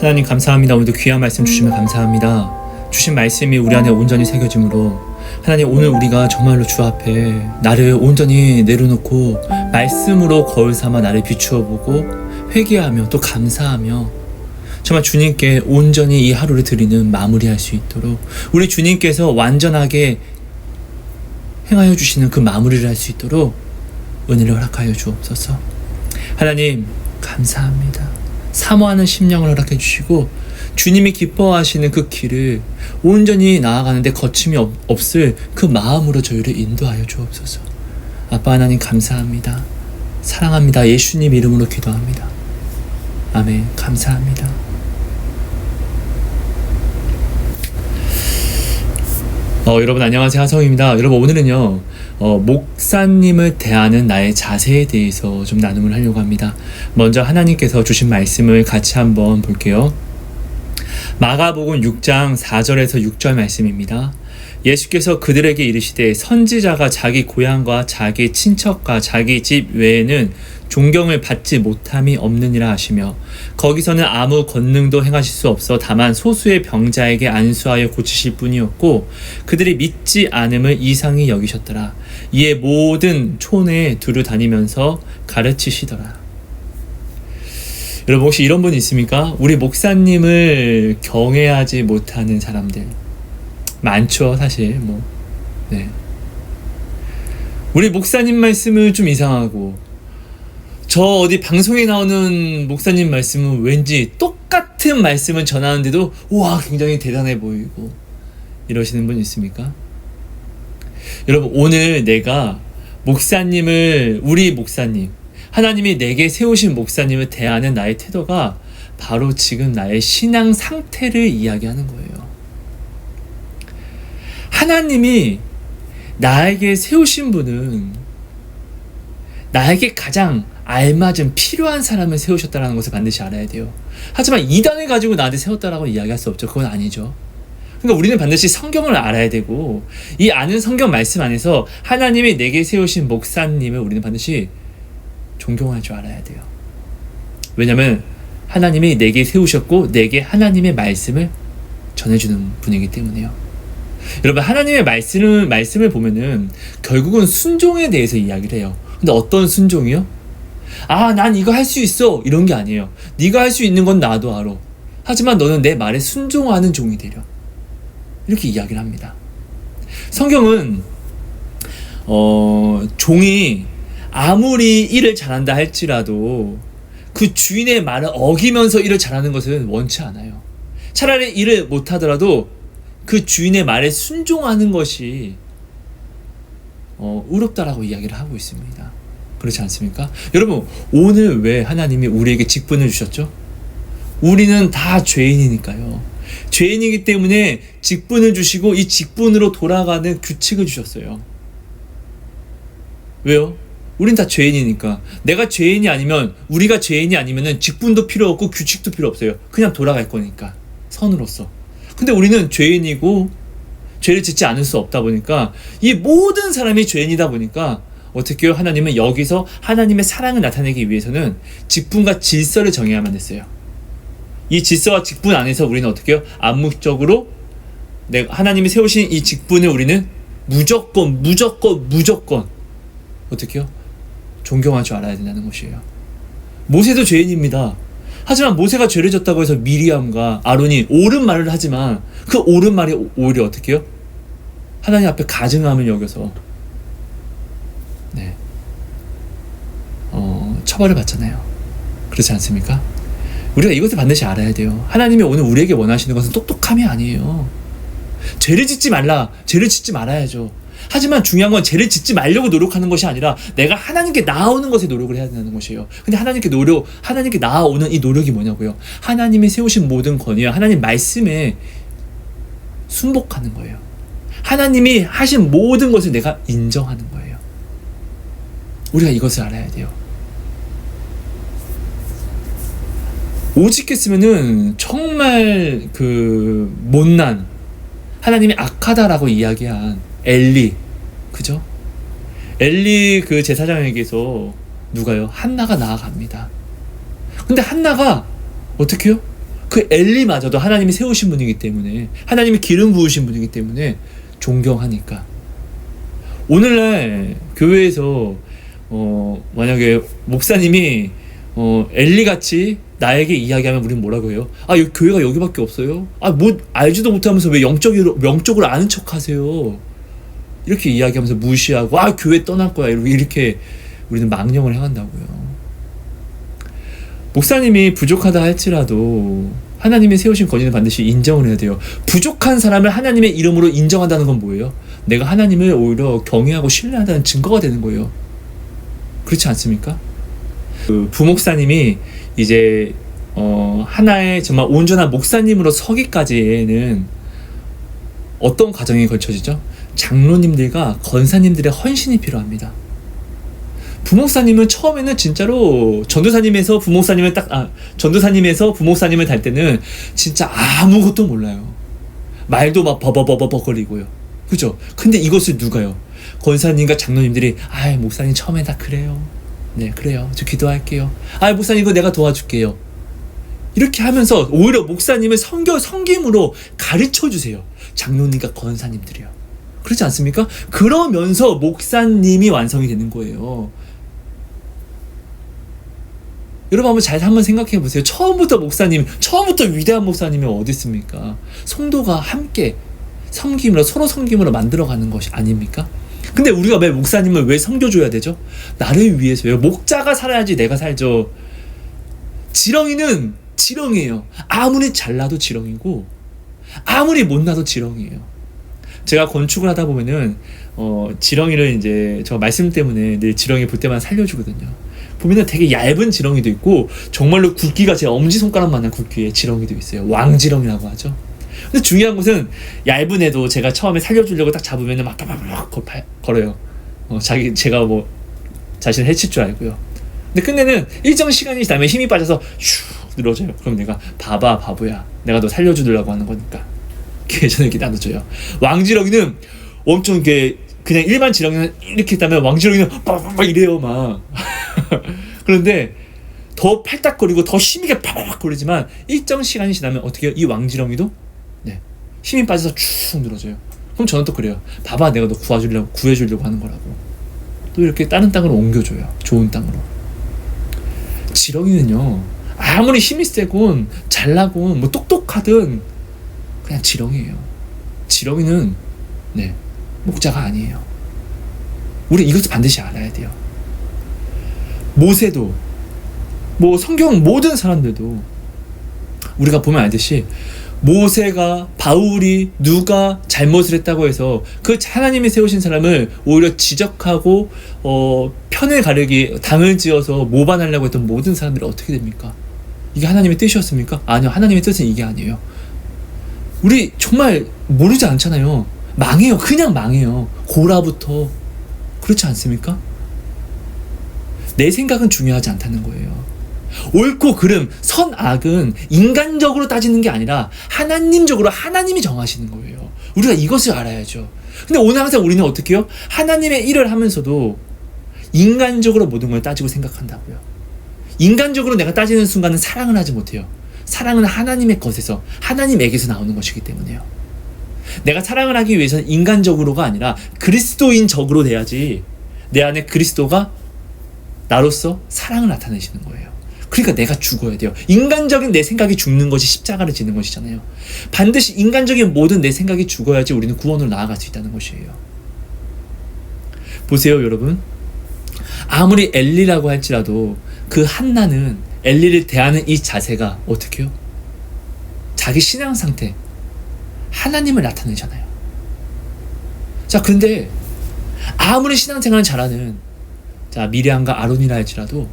하나님 감사합니다. 오늘도 귀한 말씀 주시면 감사합니다. 주신 말씀이 우리 안에 온전히 새겨짐으로 하나님, 오늘 우리가 정말로 주 앞에 나를 온전히 내려놓고 말씀으로 거울 삼아 나를 비추어 보고 회개하며 또 감사하며 정말 주님께 온전히 이 하루를 드리는 마무리할 수 있도록 우리 주님께서 완전하게 행하여 주시는 그 마무리를 할 수 있도록 은혜를 허락하여 주옵소서. 하나님 감사합니다. 사모하는 심령을 허락해 주시고 주님이 기뻐하시는 그 길을 온전히 나아가는데 거침이 없을 그 마음으로 저희를 인도하여 주옵소서. 아빠 하나님 감사합니다. 사랑합니다. 예수님 이름으로 기도합니다. 아멘. 감사합니다. 여러분 안녕하세요. 하성입니다. 여러분 오늘은요 목사님을 대하는 나의 자세에 대해서 좀 나눔을 하려고 합니다. 먼저 하나님께서 주신 말씀을 같이 한번 볼게요. 마가복음 6장 4절에서 6절 말씀입니다. 예수께서 그들에게 이르시되 선지자가 자기 고향과 자기 친척과 자기 집 외에는 존경을 받지 못함이 없느니라 하시며 거기서는 아무 권능도 행하실 수 없어 다만 소수의 병자에게 안수하여 고치실 뿐이었고 그들이 믿지 않음을 이상히 여기셨더라. 이에 모든 촌에 두루 다니면서 가르치시더라. 여러분 혹시 이런 분 있습니까? 우리 목사님을 경외하지 못하는 사람들 많죠. 사실 네. 우리 목사님 말씀은 좀 이상하고 저 어디 방송에 나오는 목사님 말씀은 왠지 똑같은 말씀을 전하는데도 우와 굉장히 대단해 보이고 이러시는 분 있습니까? 여러분 오늘 내가 우리 목사님 하나님이 내게 세우신 목사님을 대하는 나의 태도가 바로 지금 나의 신앙 상태를 이야기하는 거예요. 하나님이 나에게 세우신 분은 나에게 가장 알맞은 필요한 사람을 세우셨다는 것을 반드시 알아야 돼요. 하지만 이단을 가지고 나한테 세웠다라고 이야기할 수 없죠. 그건 아니죠. 그러니까 우리는 반드시 성경을 알아야 되고 이 아는 성경 말씀 안에서 하나님이 내게 세우신 목사님을 우리는 반드시 존경할 줄 알아야 돼요. 왜냐하면 하나님이 내게 세우셨고 내게 하나님의 말씀을 전해주는 분이기 때문에요. 여러분 하나님의 말씀을 보면은 결국은 순종에 대해서 이야기를 해요. 근데 어떤 순종이요? 난 이거 할 수 있어 이런 게 아니에요. 네가 할 수 있는 건 나도 알아. 하지만 너는 내 말에 순종하는 종이 되려. 이렇게 이야기를 합니다. 성경은 종이 아무리 일을 잘한다 할지라도 그 주인의 말을 어기면서 일을 잘하는 것은 원치 않아요. 차라리 일을 못하더라도 그 주인의 말에 순종하는 것이 의롭다라고 이야기를 하고 있습니다. 그렇지 않습니까? 여러분 오늘 왜 하나님이 우리에게 직분을 주셨죠? 우리는 다 죄인이니까요. 죄인이기 때문에 직분을 주시고 이 직분으로 돌아가는 규칙을 주셨어요. 왜요? 우린 다 죄인이니까. 내가 죄인이 아니면 우리가 죄인이 아니면은 직분도 필요 없고 규칙도 필요 없어요. 그냥 돌아갈 거니까 선으로서. 근데 우리는 죄인이고 죄를 짓지 않을 수 없다 보니까 이 모든 사람이 죄인이다 보니까 어떻게 해요? 하나님은 여기서 하나님의 사랑을 나타내기 위해서는 직분과 질서를 정해야만 했어요. 이 질서와 직분 안에서 우리는 어떻게 해요? 암묵적으로 하나님이 세우신 이 직분을 우리는 무조건 어떻게 해요? 존경할 줄 알아야 된다는 것이에요. 모세도 죄인입니다. 하지만 모세가 죄를 졌다고 해서 미리암과 아론이 옳은 말을 하지만 그 옳은 말이 오히려 어떻게 해요? 하나님 앞에 가증함을 여겨서 처벌을 받잖아요. 그렇지 않습니까? 우리가 이것을 반드시 알아야 돼요. 하나님이 오늘 우리에게 원하시는 것은 똑똑함이 아니에요. 죄를 짓지 말아야죠. 하지만 중요한 건 죄를 짓지 말려고 노력하는 것이 아니라 내가 하나님께 나아오는 것에 노력을 해야 된다는 것이에요. 근데 하나님께 나아오는 이 노력이 뭐냐고요? 하나님이 세우신 모든 권위와 하나님 말씀에 순복하는 거예요. 하나님이 하신 모든 것을 내가 인정하는 거예요. 우리가 이것을 알아야 돼요. 오직했으면은 정말 못난 하나님이 악하다라고 이야기한 엘리, 그죠? 엘리 제사장에게서 누가요? 한나가 나아갑니다. 근데 한나가 어떻게 해요? 그 엘리마저도 하나님이 세우신 분이기 때문에, 하나님이 기름 부으신 분이기 때문에 존경하니까. 오늘날 교회에서 만약에 목사님이 엘리같이 나에게 이야기하면 우리는 뭐라고 해요? 아, 여기 교회가 여기밖에 없어요? 아, 뭐 알지도 못하면서 왜 영적으로 아는 척 하세요? 이렇게 이야기하면서 무시하고, 아, 교회 떠날 거야, 이렇게 우리는 망령을 행한다고요. 목사님이 부족하다 할지라도 하나님이 세우신 권위는 반드시 인정을 해야 돼요. 부족한 사람을 하나님의 이름으로 인정한다는 건 뭐예요? 내가 하나님을 오히려 경외하고 신뢰한다는 증거가 되는 거예요. 그렇지 않습니까? 그 부목사님이 이제 하나의 정말 온전한 목사님으로 서기까지는 어떤 과정이 걸쳐지죠? 장로님들과 권사님들의 헌신이 필요합니다. 부목사님은 처음에는 진짜로 전도사님에서 부목사님을 부목사님을 달 때는 진짜 아무것도 몰라요. 말도 막 버버버버거리고요. 그죠? 근데 이것을 누가요? 권사님과 장로님들이, 아, 목사님 처음엔 다 그래요. 네, 그래요. 저 기도할게요. 아, 목사님 이거 내가 도와줄게요. 이렇게 하면서 오히려 목사님을 섬김으로 가르쳐 주세요. 장로님과 권사님들이요. 그렇지 않습니까? 그러면서 목사님이 완성이 되는 거예요. 여러분 한번 생각해 보세요. 처음부터 위대한 목사님이 어디 있습니까? 성도가 함께 서로 섬김으로 만들어가는 것이 아닙니까? 근데 우리가 왜 목사님을 왜 섬겨줘야 되죠? 나를 위해서요. 목자가 살아야지 내가 살죠. 지렁이는 지렁이에요. 아무리 잘나도 지렁이고 아무리 못나도 지렁이에요. 제가 건축을 하다 보면은 지렁이를 이제 저 말씀 때문에 늘 지렁이 볼 때만 살려주거든요. 보면은 되게 얇은 지렁이도 있고 정말로 굵기가 제 엄지손가락만한 굵기의 지렁이도 있어요. 왕지렁이라고 하죠. 근데 중요한 것은 얇은 애도 제가 처음에 살려주려고 딱 잡으면은 막 걸어요. 제가 뭐 자신을 해칠 줄 알고요. 근데 끝내는 일정 시간이 지나면 힘이 빠져서 슉 늘어져요. 그럼 내가 봐봐 바보야, 내가 너 살려주려고 하는 거니까 계속 이렇게 나눠줘요. 왕지렁이는 엄청 이렇게 그냥 일반 지렁이는 이렇게 있다면 왕지렁이는 막 이래요 막. 그런데 더 팔딱거리고 더 힘있게 팍팍 거리지만 일정 시간이 지나면 어떻게 해요? 이 왕지렁이도 힘이 빠져서 쭉 늘어져요. 그럼 저는 또 그래요. 봐봐, 내가 너 구해주려고 하는 거라고. 또 이렇게 다른 땅으로 옮겨줘요. 좋은 땅으로. 지렁이는요, 아무리 힘이 세건 잘나건 뭐 똑똑하든 그냥 지렁이에요. 지렁이는 목자가 아니에요. 우리 이것도 반드시 알아야 돼요. 모세도, 뭐 성경 모든 사람들도 우리가 보면 알듯이 모세가, 바울이, 누가 잘못을 했다고 해서 그 하나님이 세우신 사람을 오히려 지적하고 편을 가르기, 당을 지어서 모반하려고 했던 모든 사람들이 어떻게 됩니까? 이게 하나님의 뜻이었습니까? 아니요, 하나님의 뜻은 이게 아니에요. 우리 정말 모르지 않잖아요. 망해요. 그냥 망해요. 고라부터. 그렇지 않습니까? 내 생각은 중요하지 않다는 거예요. 옳고 그름, 선악은 인간적으로 따지는 게 아니라 하나님적으로 하나님이 정하시는 거예요. 우리가 이것을 알아야죠. 근데 오늘 항상 우리는 어떻게 해요? 하나님의 일을 하면서도 인간적으로 모든 걸 따지고 생각한다고요. 인간적으로 내가 따지는 순간은 사랑을 하지 못해요. 사랑은 하나님의 것에서, 하나님에게서 나오는 것이기 때문에요. 내가 사랑을 하기 위해서는 인간적으로가 아니라 그리스도인적으로 돼야지 내 안에 그리스도가 나로서 사랑을 나타내시는 거예요. 그러니까 내가 죽어야 돼요. 인간적인 내 생각이 죽는 것이 십자가를 지는 것이잖아요. 반드시 인간적인 모든 내 생각이 죽어야지 우리는 구원으로 나아갈 수 있다는 것이에요. 보세요, 여러분. 아무리 엘리라고 할지라도 그 한나는 엘리를 대하는 이 자세가 어떻게 해요? 자기 신앙 상태, 하나님을 나타내잖아요. 자, 그런데 아무리 신앙생활을 잘하는 미리암과 아론이라 할지라도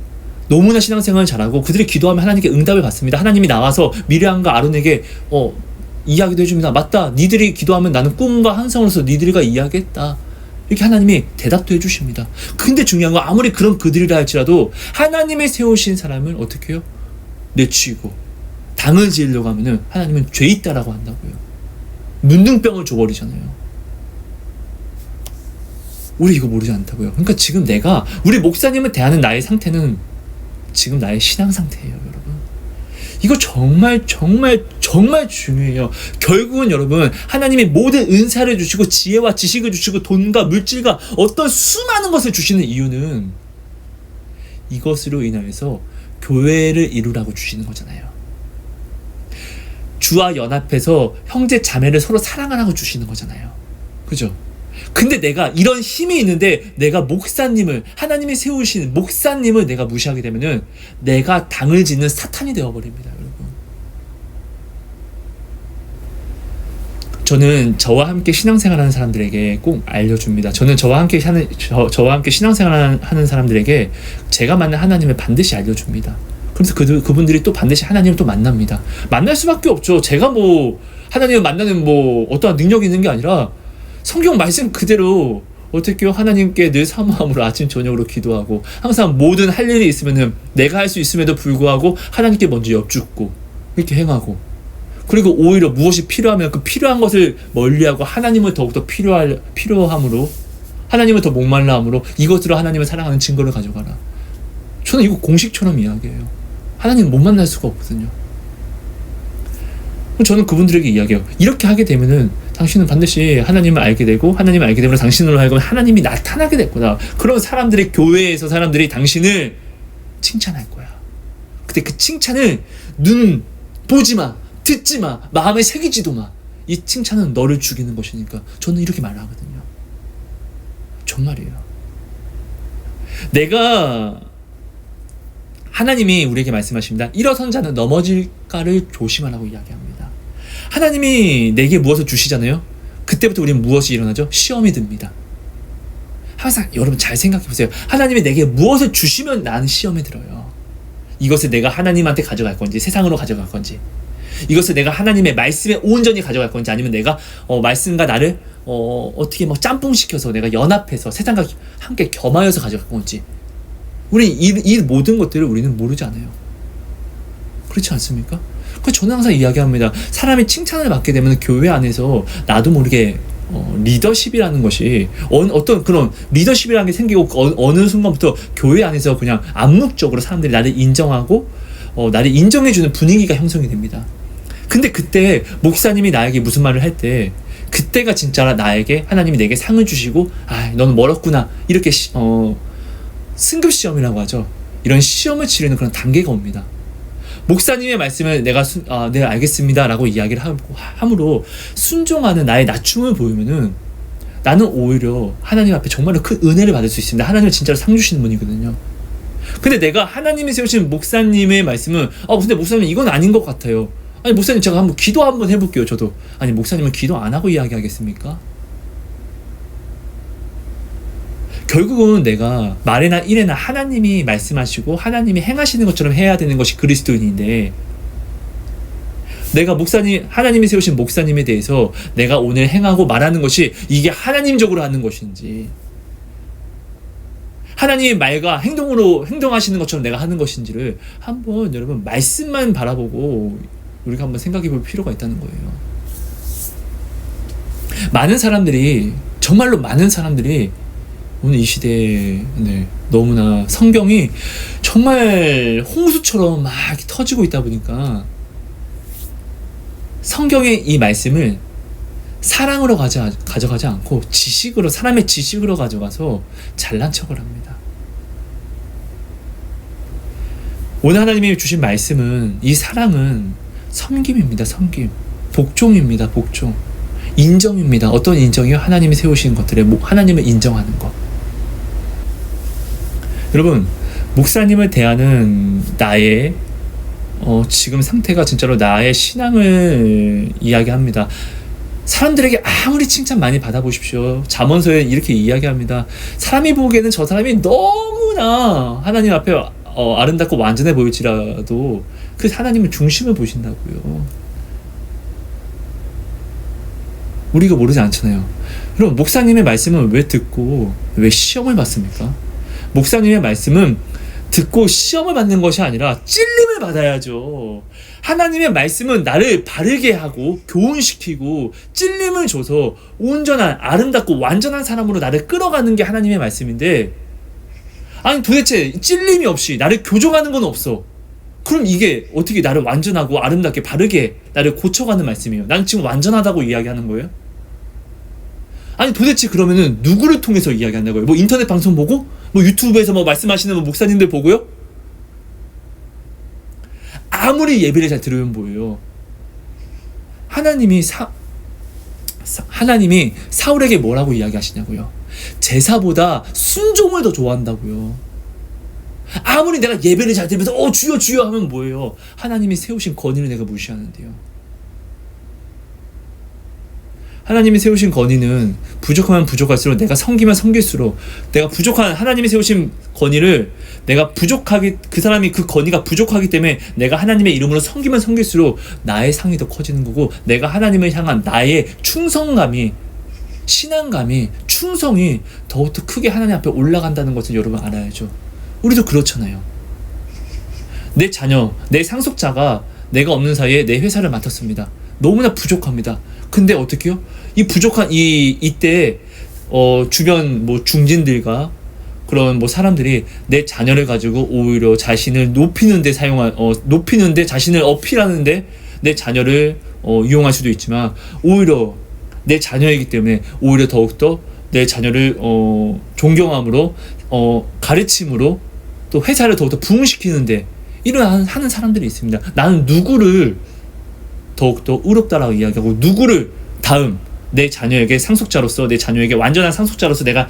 너무나 신앙생활을 잘하고 그들이 기도하면 하나님께 응답을 받습니다. 하나님이 나와서 미리암과 아론에게 이야기도 해줍니다. 맞다, 니들이 기도하면 나는 꿈과 환상으로서 니들과 이야기했다. 이렇게 하나님이 대답도 해주십니다. 근데 중요한 건 아무리 그런 그들이라 할지라도 하나님의 세우신 사람을 어떻게 해요? 내치고 당을 지으려고 하면은 하나님은 죄 있다라고 한다고요. 문둥병을 줘버리잖아요. 우리 이거 모르지 않다고요. 그러니까 지금 우리 목사님을 대하는 나의 상태는 지금 나의 신앙 상태예요, 여러분. 이거 정말 정말 정말 중요해요. 결국은 여러분, 하나님이 모든 은사를 주시고 지혜와 지식을 주시고 돈과 물질과 어떤 수많은 것을 주시는 이유는 이것으로 인하여서 교회를 이루라고 주시는 거잖아요. 주와 연합해서 형제 자매를 서로 사랑하라고 주시는 거잖아요. 그죠? 근데 내가 이런 힘이 있는데 내가 목사님을, 하나님이 세우신 목사님을 내가 무시하게 되면은 내가 당을 짓는 사탄이 되어버립니다, 여러분. 저는 저와 함께 신앙생활하는 사람들에게 꼭 알려줍니다. 저는 저와 함께 신앙생활하는 사람들에게 제가 만난 하나님을 반드시 알려줍니다. 그래서 그분들이 또 반드시 하나님을 또 만납니다. 만날 수밖에 없죠. 제가 뭐 하나님을 만나는 뭐 어떠한 능력이 있는 게 아니라 성경 말씀 그대로 어떻게요? 하나님께 늘 사모함으로 아침 저녁으로 기도하고 항상 모든 할 일이 있으면은 내가 할 수 있음에도 불구하고 하나님께 먼저 엽죽고 이렇게 행하고, 그리고 오히려 무엇이 필요하면 그 필요한 것을 멀리하고 하나님을 더욱더 필요함으로, 하나님을 더 목말라 함으로 이것으로 하나님을 사랑하는 증거를 가져가라. 저는 이거 공식처럼 이야기해요. 하나님 못 만날 수가 없거든요. 저는 그분들에게 이야기해요. 이렇게 하게 되면은 당신은 반드시 하나님을 알게 되고, 하나님을 알게 되면 당신으로 하여금 하나님이 나타나게 될 거다. 그런 사람들이, 교회에서 사람들이 당신을 칭찬할 거야. 근데 그 칭찬을 눈 보지 마, 듣지 마, 마음에 새기지도 마. 이 칭찬은 너를 죽이는 것이니까 저는 이렇게 말하거든요. 정말이에요. 내가, 하나님이 우리에게 말씀하십니다. 일어선 자는 넘어질까를 조심하라고 이야기합니다. 하나님이 내게 무엇을 주시잖아요. 그때부터 우리는 무엇이 일어나죠? 시험이 듭니다. 항상 여러분 잘 생각해 보세요. 하나님이 내게 무엇을 주시면 나는 시험에 들어요. 이것을 내가 하나님한테 가져갈 건지, 세상으로 가져갈 건지, 이것을 내가 하나님의 말씀에 온전히 가져갈 건지, 아니면 내가 말씀과 나를 어떻게 막 짬뽕시켜서 내가 연합해서 세상과 함께 겸하여서 가져갈 건지, 우리 이 모든 것들을 우리는 모르지 않아요. 그렇지 않습니까? 그래서 저는 항상 이야기합니다. 사람이 칭찬을 받게 되면 교회 안에서 나도 모르게 리더십이라는 것이 어떤 그런 리더십이라는 게 생기고, 어느 순간부터 교회 안에서 그냥 암묵적으로 사람들이 나를 인정하고 나를 인정해주는 분위기가 형성이 됩니다. 근데 그때 목사님이 나에게 무슨 말을 할 때, 그때가 진짜 나에게 하나님이 내게 상을 주시고, 아, 너는 멀었구나, 이렇게 승급시험이라고 하죠. 이런 시험을 치르는 그런 단계가 옵니다. 목사님의 말씀을 내가 네, 알겠습니다 라고 이야기를 함으로 순종하는 나의 낮춤을 보이면은 나는 오히려 하나님 앞에 정말로 큰 은혜를 받을 수 있습니다. 하나님은 진짜로 상 주시는 분이거든요. 근데 내가 하나님이 세우신 목사님의 말씀은 근데 목사님 이건 아닌 것 같아요. 아니 목사님 제가 한번 기도 한번 해볼게요. 저도. 아니 목사님은 기도 안 하고 이야기하겠습니까? 결국은 내가 말에나 일에나 하나님이 말씀하시고 하나님이 행하시는 것처럼 해야 되는 것이 그리스도인인데, 내가 하나님이 세우신 목사님에 대해서 내가 오늘 행하고 말하는 것이 이게 하나님적으로 하는 것인지, 하나님의 말과 행동하시는 것처럼 내가 하는 것인지를 한번 여러분 말씀만 바라보고 우리가 한번 생각해 볼 필요가 있다는 거예요. 정말로 많은 사람들이 오늘 이 시대에 너무나 성경이 정말 홍수처럼 막 터지고 있다 보니까 성경의 이 말씀을 사랑으로 가져가지 않고 사람의 지식으로 가져가서 잘난 척을 합니다. 오늘 하나님이 주신 말씀은, 이 사랑은 섬김입니다. 섬김. 복종입니다. 복종. 인정입니다. 어떤 인정이요? 하나님이 세우신 것들에 하나님을 인정하는 것. 여러분, 목사님을 대하는 나의 지금 상태가 진짜로 나의 신앙을 이야기합니다. 사람들에게 아무리 칭찬 많이 받아보십시오. 잠언서에 이렇게 이야기합니다. 사람이 보기에는 저 사람이 너무나 하나님 앞에 아름답고 완전해 보일지라도 그 하나님은 중심을 보신다고요. 우리가 모르지 않잖아요. 여러분, 목사님의 말씀은 왜 듣고 왜 시험을 받습니까? 목사님의 말씀은 듣고 시험을 받는 것이 아니라 찔림을 받아야죠. 하나님의 말씀은 나를 바르게 하고 교훈시키고 찔림을 줘서 온전한, 아름답고 완전한 사람으로 나를 끌어가는 게 하나님의 말씀인데, 아니 도대체 찔림이 없이 나를 교정하는 건 없어. 그럼 이게 어떻게 나를 완전하고 아름답게 바르게 나를 고쳐가는 말씀이에요? 난 지금 완전하다고 이야기하는 거예요? 아니 도대체 그러면은 누구를 통해서 이야기한다고요? 뭐 인터넷 방송 보고? 뭐 유튜브에서 뭐 말씀하시는 뭐 목사님들 보고요? 아무리 예배를 잘 들으면 뭐예요? 하나님이 사울에게 뭐라고 이야기하시냐고요? 제사보다 순종을 더 좋아한다고요. 아무리 내가 예배를 잘 들으면서 주여 주여 하면 뭐예요? 하나님이 세우신 권위를 내가 무시하는데요. 하나님이 세우신 권위는 부족하면 부족할수록, 내가 섬기면 섬길수록, 내가 부족한 하나님이 세우신 권위를 내가 부족하기, 그 사람이 그 권위가 부족하기 때문에 내가 하나님의 이름으로 섬기면 섬길수록 나의 상이 더 커지는 거고, 내가 하나님을 향한 나의 충성감이, 신앙감이, 충성이 더욱더 크게 하나님 앞에 올라간다는 것을 여러분 알아야죠. 우리도 그렇잖아요. 내 자녀, 내 상속자가 내가 없는 사이에 내 회사를 맡았습니다. 너무나 부족합니다. 근데 어떻게요? 이 부족한 이때 주변 뭐 중진들과 그런 뭐 사람들이 내 자녀를 가지고 오히려 자신을 높이는데 높이는데, 자신을 어필하는데 내 자녀를 이용할 수도 있지만, 오히려 내 자녀이기 때문에 오히려 더욱더 내 자녀를 존경함으로, 가르침으로, 또 회사를 더욱더 부흥시키는데 이런 하는 사람들이 있습니다. 나는 누구를 더욱더 의롭다라고 이야기하고, 누구를 다음 내 자녀에게 상속자로서, 내 자녀에게 완전한 상속자로서 내가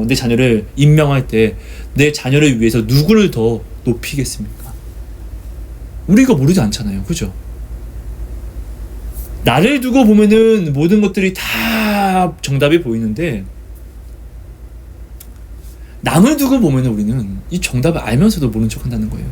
내 자녀를 임명할 때 내 자녀를 위해서 누구를 더 높이겠습니까? 우리가 모르지 않잖아요. 그죠? 나를 두고 보면은 모든 것들이 다 정답이 보이는데, 남을 두고 보면은 우리는 이 정답을 알면서도 모른 척 한다는 거예요.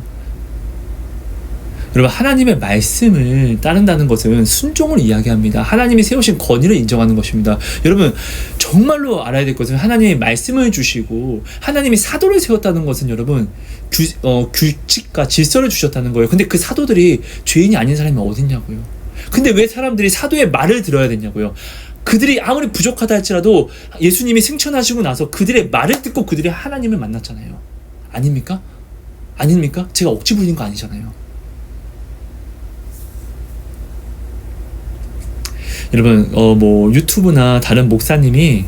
여러분, 하나님의 말씀을 따른다는 것은 순종을 이야기합니다. 하나님이 세우신 권위를 인정하는 것입니다. 여러분, 정말로 알아야 될 것은 하나님이 말씀을 주시고 하나님이 사도를 세웠다는 것은, 여러분, 규칙과 질서를 주셨다는 거예요. 근데 그 사도들이 죄인이 아닌 사람이 어딨냐고요. 근데 왜 사람들이 사도의 말을 들어야 되냐고요. 그들이 아무리 부족하다 할지라도 예수님이 승천하시고 나서 그들의 말을 듣고 그들이 하나님을 만났잖아요. 아닙니까? 아닙니까? 제가 억지 부리는 거 아니잖아요. 여러분, 뭐 유튜브나 다른 목사님이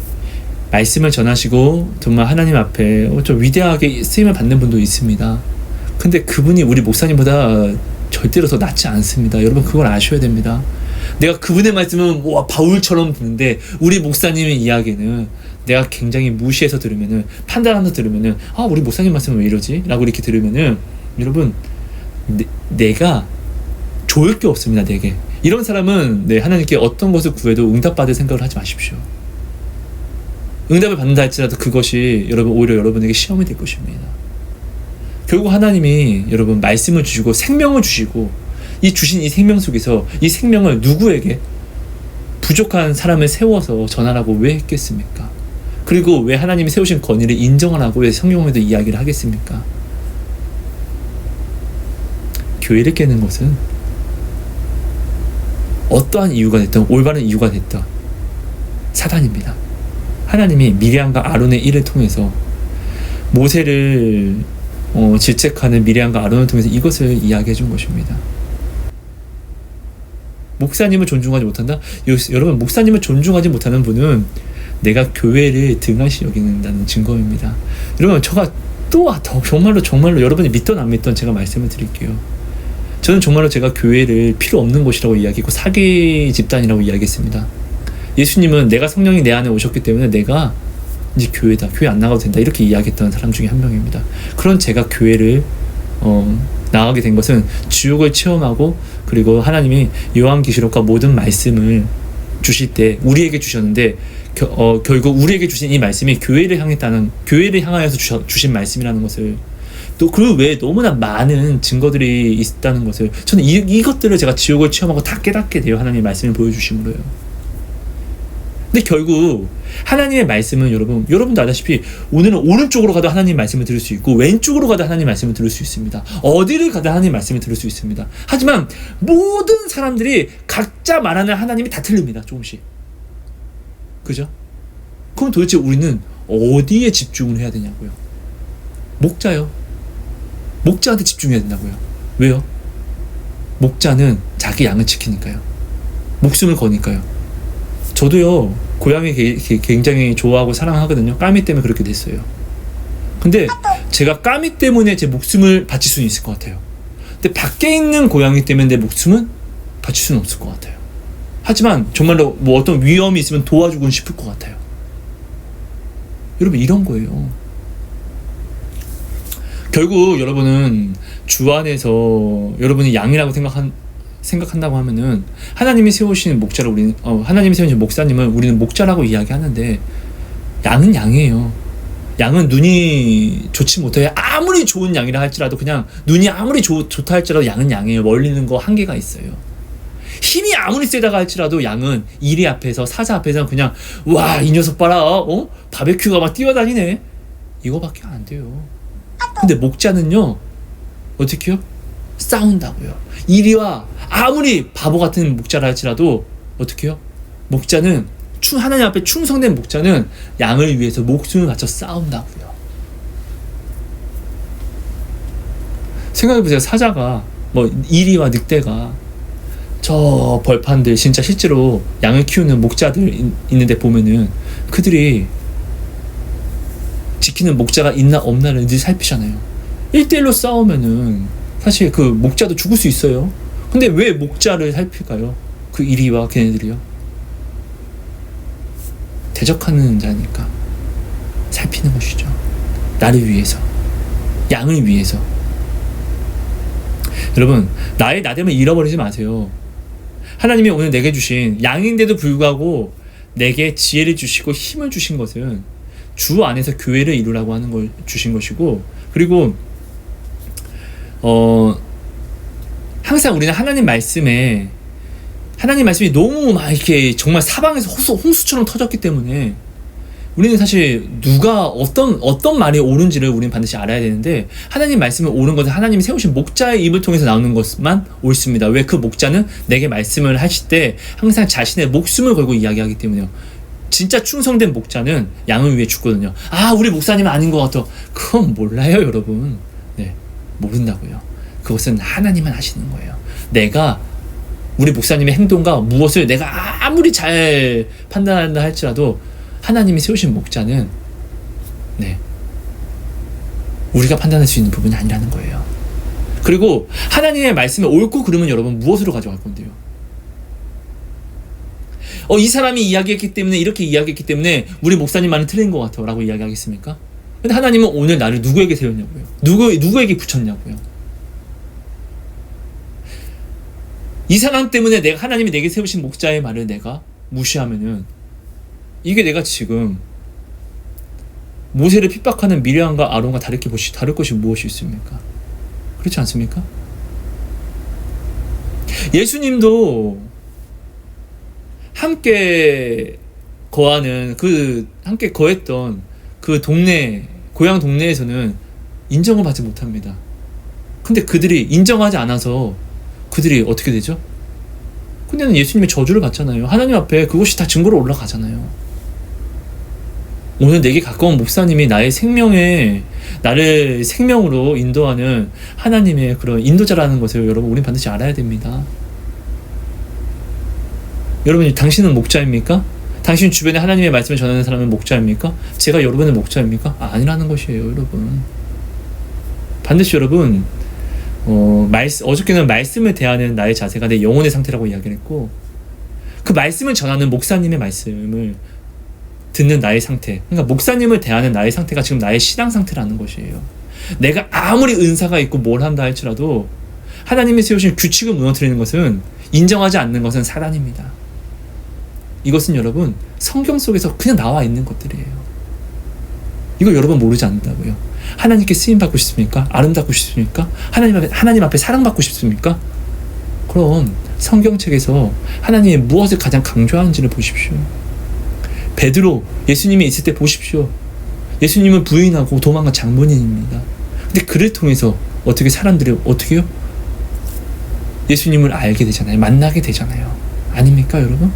말씀을 전하시고 정말 하나님 앞에 좀 위대하게 쓰임을 받는 분도 있습니다. 근데 그분이 우리 목사님보다 절대로 더 낫지 않습니다. 여러분, 그걸 아셔야 됩니다. 내가 그분의 말씀은 와 바울처럼 듣는데, 우리 목사님의 이야기는 내가 굉장히 무시해서 들으면은, 판단하면서 들으면은, 우리 목사님 말씀은 왜 이러지? 라고 이렇게 들으면은, 여러분, 내가 좋을 게 없습니다. 내게. 이런 사람은 하나님께 어떤 것을 구해도 응답받을 생각을 하지 마십시오. 응답을 받는다 할지라도 그것이 오히려 여러분에게 시험이 될 것입니다. 결국 하나님이 여러분 말씀을 주시고 생명을 주시고, 이 주신 이 생명 속에서 이 생명을 누구에게, 부족한 사람을 세워서 전하라고 왜 했겠습니까? 그리고 왜 하나님이 세우신 권위를 인정하라고 왜 성경에도 이야기를 하겠습니까? 교회를 깨는 것은 어떠한 이유가 됐든, 올바른 이유가 됐든 사단입니다. 하나님이 미리암과 아론의 일을 통해서, 모세를 질책하는 미리암과 아론을 통해서 이것을 이야기해 준 것입니다. 목사님을 존중하지 못한다? 여러분, 목사님을 존중하지 못하는 분은 내가 교회를 등한시 여기는다는 증거입니다. 여러분, 제가 또 정말로 여러분이 믿던 안 믿던 제가 말씀을 드릴게요. 저는 정말로 제가 교회를 필요 없는 곳이라고 이야기했고 사기 집단이라고 이야기했습니다. 예수님은 내가 성령이 내 안에 오셨기 때문에 내가 이제 교회다, 교회 안 나가도 된다, 이렇게 이야기했던 사람 중에 한 명입니다. 그런 제가 교회를 나가게 된 것은 지옥을 체험하고, 그리고 하나님이 요한계시록과 모든 말씀을 주실 때 우리에게 주셨는데, 결국 우리에게 주신 이 말씀이 교회를 향하여서 주신 말씀이라는 것을, 또 그 외에 너무나 많은 증거들이 있다는 것을, 저는 이것들을 제가 지옥을 체험하고 다 깨닫게 돼요. 하나님의 말씀을 보여주심으로요. 근데 결국 하나님의 말씀은 여러분도 아다시피 오늘은 오른쪽으로 가도 하나님의 말씀을 들을 수 있고, 왼쪽으로 가도 하나님의 말씀을 들을 수 있습니다. 어디를 가도 하나님의 말씀을 들을 수 있습니다. 하지만 모든 사람들이 각자 말하는 하나님이 다 틀립니다. 조금씩. 그죠? 그럼 도대체 우리는 어디에 집중을 해야 되냐고요? 목자한테 집중해야 된다고요. 왜요? 목자는 자기 양을 지키니까요. 목숨을 거니까요. 저도요, 고양이 굉장히 좋아하고 사랑하거든요. 까미 때문에 그렇게 됐어요. 근데 제가 까미 때문에 제 목숨을 바칠 수는 있을 것 같아요. 근데 밖에 있는 고양이 때문에 내 목숨은 바칠 수는 없을 것 같아요. 하지만 정말로 뭐 어떤 위험이 있으면 도와주고는 싶을 것 같아요. 여러분, 이런 거예요. 결국 여러분은 주 안에서 여러분이 양이라고 생각한다고 하면은 하나님이 세우신 목자를 하나님이 세우신 목사님을 우리는 목자라고 이야기하는데, 양은 양이에요. 양은 눈이 좋지 못해 아무리 좋은 양이라 할지라도, 그냥 눈이 아무리 좋다 할지라도 양은 양이에요. 멀리는 거 한계가 있어요. 힘이 아무리 세다가 할지라도 양은 이리 앞에서, 사자 앞에서는 그냥 와, 이 녀석 봐라, 바베큐가 막 뛰어다니네, 이거밖에 안 돼요. 근데 목자는요, 어떻게 해요? 싸운다고요. 이리와 아무리 바보 같은 목자라 할지라도 어떻게 해요? 목자는 하나님 앞에 충성된 목자는 양을 위해서 목숨을 바쳐 싸운다고요. 생각해보세요. 사자가 이리와 늑대가 저 벌판들, 진짜 실제로 양을 키우는 목자들 있는데 보면은 그들이 지키는 목자가 있나 없나를 늘 살피잖아요. 1대1로 싸우면은 사실 그 목자도 죽을 수 있어요. 근데 왜 목자를 살필까요? 그 이리와 걔네들이요. 대적하는 자니까 살피는 것이죠. 나를 위해서, 양을 위해서. 여러분, 나의 나됨을 잃어버리지 마세요. 하나님이 오늘 내게 주신, 양인데도 불구하고 내게 지혜를 주시고 힘을 주신 것은 주 안에서 교회를 이루라고 하는 걸 주신 것이고, 그리고 항상 우리는 하나님 말씀이 너무 막 이렇게 정말 사방에서 홍수처럼 터졌기 때문에 우리는 사실 누가 어떤 말이 옳은지를 우리는 반드시 알아야 되는데, 하나님 말씀을 옳은 것은 하나님이 세우신 목자의 입을 통해서 나오는 것만 옳습니다. 왜? 그 목자는 내게 말씀을 하실 때 항상 자신의 목숨을 걸고 이야기하기 때문에요. 진짜 충성된 목자는 양을 위해 죽거든요. 우리 목사님은 아닌 것 같아. 그건 몰라요, 여러분. 네, 모른다고요. 그것은 하나님만 하시는 거예요. 우리 목사님의 행동과 무엇을 내가 아무리 잘 판단한다 할지라도 하나님이 세우신 목자는 우리가 판단할 수 있는 부분이 아니라는 거예요. 그리고 하나님의 말씀에 옳고 그르면 여러분 무엇으로 가져갈 건데요? 이 사람이 이야기했기 때문에, 이렇게 이야기했기 때문에 우리 목사님 말은 틀린 것 같아 라고 이야기하겠습니까? 근데 하나님은 오늘 나를 누구에게 세웠냐고요? 누구에게 붙였냐고요? 이 사람 때문에 하나님이 내게 세우신 목자의 말을 내가 무시하면은, 이게 내가 지금 모세를 핍박하는 미리암과 아론과 다를 것이 무엇이 있습니까? 그렇지 않습니까? 예수님도 함께 거했던 그 고향 동네에서는 인정을 받지 못합니다. 근데 그들이 인정하지 않아서 그들이 어떻게 되죠? 근데는 예수님의 저주를 받잖아요. 하나님 앞에 그것이 다 증거로 올라가잖아요. 오늘 내게 가까운 목사님이 나를 생명으로 인도하는 하나님의 그런 인도자라는 것을 여러분, 우린 반드시 알아야 됩니다. 여러분, 당신은 목자입니까? 당신 주변에 하나님의 말씀을 전하는 사람은 목자입니까? 제가 여러분의 목자입니까? 아니라는 것이에요, 여러분. 반드시 여러분, 어저께는 말씀을 대하는 나의 자세가 내 영혼의 상태라고 이야기를 했고, 그 말씀을 전하는 목사님의 말씀을 듣는 나의 상태, 그러니까 목사님을 대하는 나의 상태가 지금 나의 신앙 상태라는 것이에요. 내가 아무리 은사가 있고 뭘 한다 할지라도 하나님이 세우신 규칙을 무너뜨리는 것은, 인정하지 않는 것은 사단입니다. 이것은 여러분, 성경 속에서 그냥 나와 있는 것들이에요. 이거 여러분 모르지 않는다고요. 하나님께 쓰임받고 싶습니까? 아름답고 싶습니까? 하나님 앞에 사랑받고 싶습니까? 그럼 성경책에서 하나님이 무엇을 가장 강조하는지를 보십시오. 베드로, 예수님이 있을 때 보십시오. 예수님을 부인하고 도망간 장본인입니다. 근데 그를 통해서 어떻게 사람들이 어떻게 해요? 예수님을 알게 되잖아요. 만나게 되잖아요. 아닙니까, 여러분?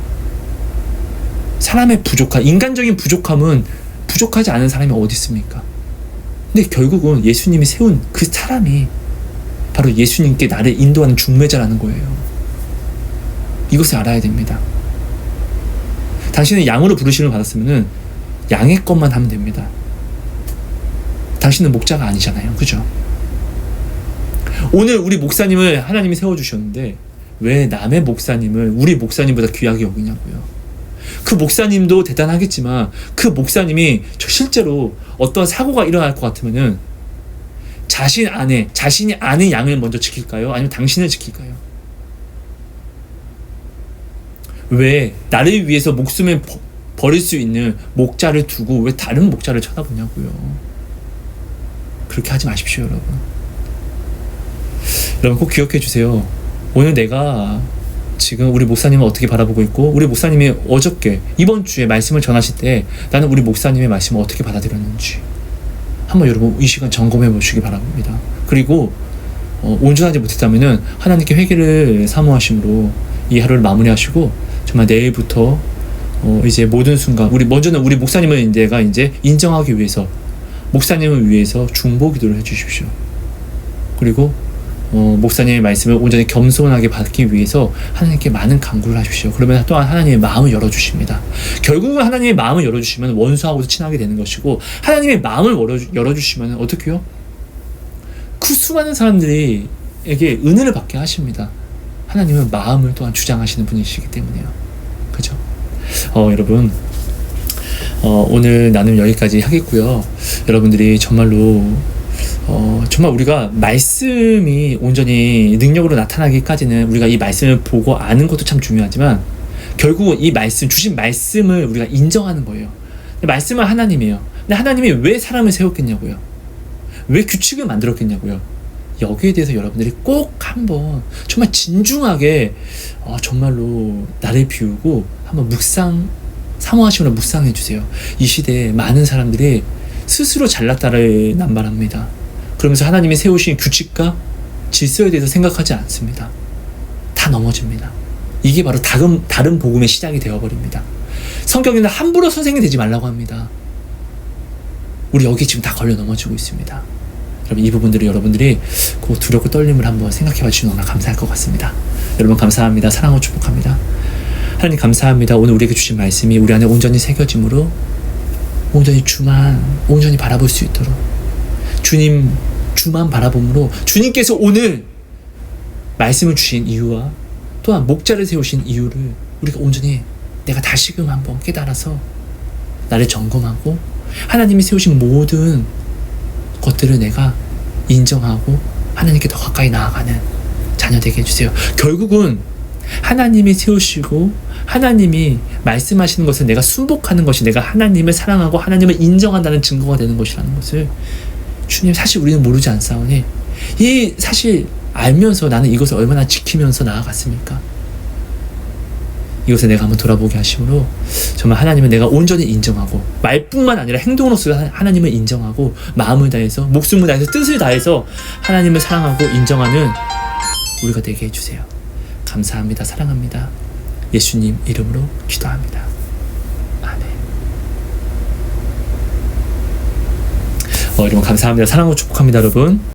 사람의 인간적인 부족함은 부족하지 않은 사람이 어디 있습니까? 근데 결국은 예수님이 세운 그 사람이 바로 예수님께 나를 인도하는 중매자라는 거예요. 이것을 알아야 됩니다. 당신은 양으로 부르심을 받았으면 양의 것만 하면 됩니다. 당신은 목자가 아니잖아요. 그죠? 오늘 우리 목사님을 하나님이 세워주셨는데 왜 남의 목사님을 우리 목사님보다 귀하게 여기냐고요. 그 목사님도 대단하겠지만 그 목사님이 실제로 어떤 사고가 일어날 것 같으면은 자신이 아는 양을 먼저 지킬까요? 아니면 당신을 지킬까요? 왜 나를 위해서 목숨을 버릴 수 있는 목자를 두고 왜 다른 목자를 쳐다보냐고요. 그렇게 하지 마십시오, 여러분. 여러분 꼭 기억해 주세요. 오늘 내가 지금 우리 목사님을 어떻게 바라보고 있고 우리 목사님이 어저께 이번 주에 말씀을 전하실 때 나는 우리 목사님의 말씀을 어떻게 받아들였는지 한번 여러분 이 시간 점검해 보시기 바랍니다. 그리고 온전하지 못했다면은 하나님께 회개를 사모하심으로 이 하루를 마무리하시고 정말 내일부터 이제 모든 순간 먼저는 우리 목사님을 내가 이제 인정하기 위해서 목사님을 위해서 중보 기도를 해주십시오. 그리고 목사님의 말씀을 온전히 겸손하게 받기 위해서 하나님께 많은 간구를 하십시오. 그러면 또한 하나님의 마음을 열어주십니다. 결국은 하나님의 마음을 열어주시면 원수하고도 친하게 되는 것이고 하나님의 마음을 열어주시면 어떻게 해요? 그 수많은 사람들에게 은혜를 받게 하십니다. 하나님은 마음을 또한 주장하시는 분이시기 때문에요. 그죠? 여러분 오늘 나눔 여기까지 하겠고요. 여러분들이 정말로 정말 우리가 말씀이 온전히 능력으로 나타나기까지는 우리가 이 말씀을 보고 아는 것도 참 중요하지만 결국은 이 말씀 주신 말씀을 우리가 인정하는 거예요. 말씀은 하나님이에요. 근데 하나님이 왜 사람을 세웠겠냐고요. 왜 규칙을 만들었겠냐고요. 여기에 대해서 여러분들이 꼭 한번 정말 진중하게 정말로 나를 비우고 한번 사모하시면서 묵상해 주세요. 이 시대에 많은 사람들이 스스로 잘났다를 남발합니다. 그러면서 하나님이 세우신 규칙과 질서에 대해서 생각하지 않습니다. 다 넘어집니다. 이게 바로 다른 복음의 시작이 되어버립니다. 성경에는 함부로 선생이 되지 말라고 합니다. 우리 여기 지금 다 걸려 넘어지고 있습니다. 여러분 이 부분들을 여러분들이 그 두렵고 떨림을 한번 생각해 봐주시면 너무나 감사할 것 같습니다. 여러분 감사합니다. 사랑하고 축복합니다. 하나님 감사합니다. 오늘 우리에게 주신 말씀이 우리 안에 온전히 새겨짐으로 온전히 주만 온전히 바라볼 수 있도록 주만 바라봄으로 주님께서 오늘 말씀을 주신 이유와 또한 목자를 세우신 이유를 우리가 온전히 내가 다시금 한번 깨달아서 나를 점검하고 하나님이 세우신 모든 것들을 내가 인정하고 하나님께 더 가까이 나아가는 자녀 되게 해주세요. 결국은 하나님이 세우시고 하나님이 말씀하시는 것을 내가 순복하는 것이 내가 하나님을 사랑하고 하나님을 인정한다는 증거가 되는 것이라는 것을 주님 사실 우리는 모르지 않사오니 이 사실 알면서 나는 이것을 얼마나 지키면서 나아갔습니까? 이것을 내가 한번 돌아보게 하심으로 정말 하나님을 내가 온전히 인정하고 말뿐만 아니라 행동으로서 하나님을 인정하고 마음을 다해서 목숨을 다해서 뜻을 다해서 하나님을 사랑하고 인정하는 우리가 되게 해주세요. 감사합니다. 사랑합니다. 예수님 이름으로 기도합니다. 아멘. 여러분 감사합니다. 사랑하고 축복합니다. 여러분.